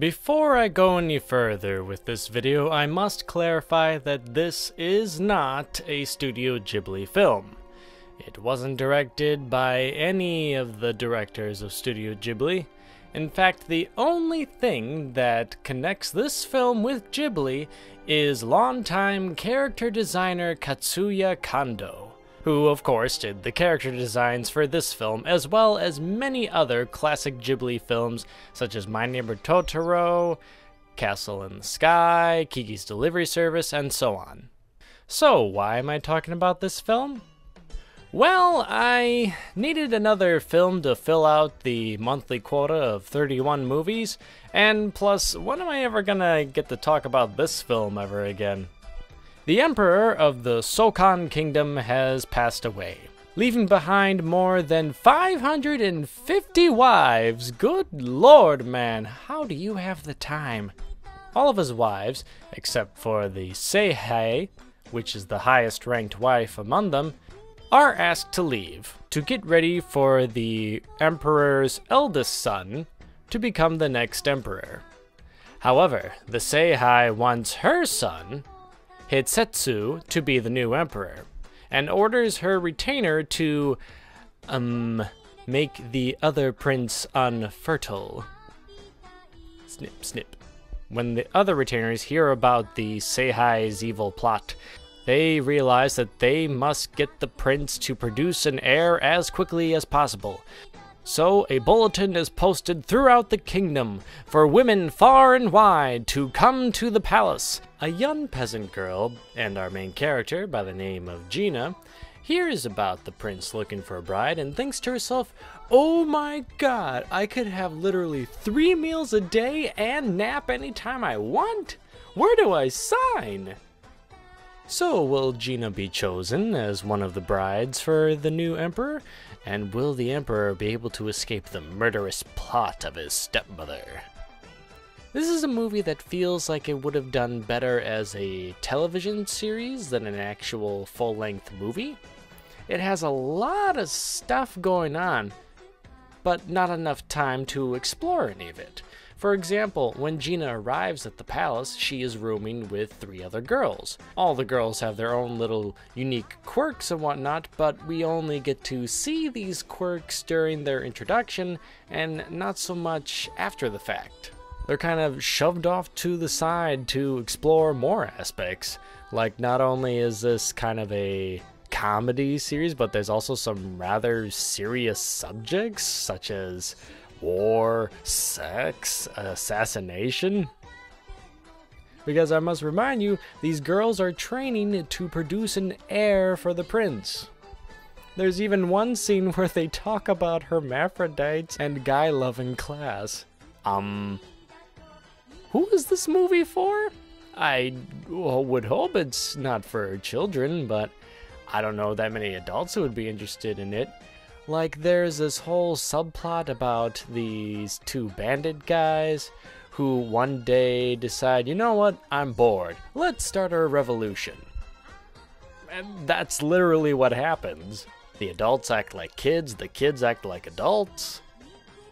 Before I go any further with this video, I must clarify that this is not a Studio Ghibli film. It wasn't directed by any of the directors of Studio Ghibli. In fact, the only thing that connects this film with Ghibli is longtime character designer Katsuya Kondo, who of course did the character designs for this film as well as many other classic Ghibli films such as My Neighbor Totoro, Castle in the Sky, Kiki's Delivery Service, and so on. So why am I talking about this film? Well, I needed another film to fill out the monthly quota of 31 movies, and plus, when am I ever gonna get to talk about this film ever again? The Emperor of the Sokan Kingdom has passed away, leaving behind more than 550 wives. Good lord, man, how do you have the time? All of his wives, except for the Seihei, which is the highest ranked wife among them, are asked to leave to get ready for the Emperor's eldest son to become the next emperor. However, the Seihei wants her son, Hitsetsu, to be the new emperor, and orders her retainer to, make the other prince unfertile. Snip, snip. When the other retainers hear about the Seihei's evil plot, they realize that they must get the prince to produce an heir as quickly as possible. So a bulletin is posted throughout the kingdom for women far and wide to come to the palace. A young peasant girl, and our main character by the name of Gina, hears about the prince looking for a bride and thinks to herself, "Oh my god, I could have literally 3 meals a day and nap anytime I want? Where do I sign?" So will Gina be chosen as one of the brides for the new emperor? And will the emperor be able to escape the murderous plot of his stepmother? This is a movie that feels like it would have done better as a television series than an actual full-length movie. It has a lot of stuff going on, but not enough time to explore any of it. For example, when Gina arrives at the palace, she is rooming with 3 other girls. All the girls have their own little unique quirks and whatnot, but we only get to see these quirks during their introduction and not so much after the fact. They're kind of shoved off to the side to explore more aspects. Like, not only is this kind of a comedy series, but there's also some rather serious subjects such as war, sex, assassination. Because I must remind you, these girls are training to produce an heir for the prince. There's even one scene where they talk about hermaphrodites and guy love in class. Who is this movie for? I would hope it's not for children, but I don't know that many adults who would be interested in it. Like, there's this whole subplot about these 2 bandit guys who one day decide, you know what, I'm bored. Let's start a revolution. And that's literally what happens. The adults act like kids, the kids act like adults.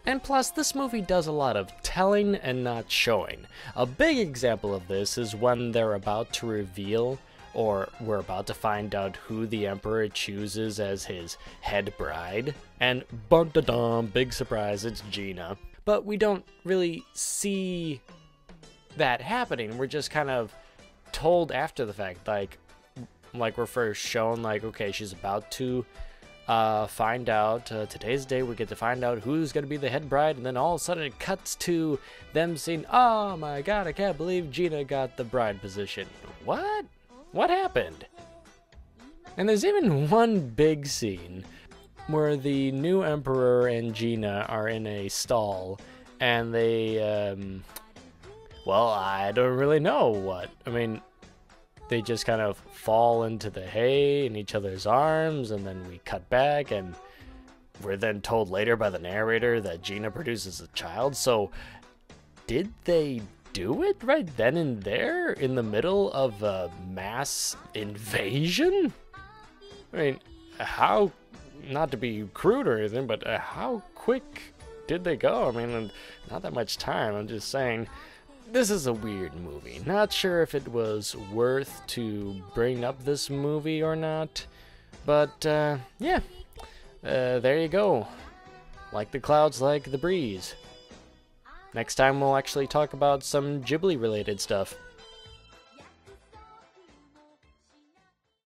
And plus, this movie does a lot of telling and not showing. A big example of this is when they're about to reveal, or we're about to find out who the emperor chooses as his head bride. And bum-da-dum, big surprise, it's Gina. But we don't really see that happening. We're just kind of told after the fact, like we're first shown, like, okay, she's about to find out, today's the day we get to find out who's going to be the head bride, and then all of a sudden it cuts to them saying, oh my god, I can't believe Gina got the bride position. What? What happened? And there's even one big scene where the new emperor and Gina are in a stall, and they, well, I don't really know what. I mean, they just kind of fall into the hay in each other's arms, and then we cut back, and we're then told later by the narrator that Gina produces a child. So, did they do it right then and there in the middle of a mass invasion? I mean, how, not to be crude or anything, but how quick did they go? I mean, not that much time. I'm just saying, this is a weird movie. Not sure if it was worth to bring up this movie or not. But, yeah. There you go. Like the clouds, like the breeze. Next time we'll actually talk about some Ghibli-related stuff.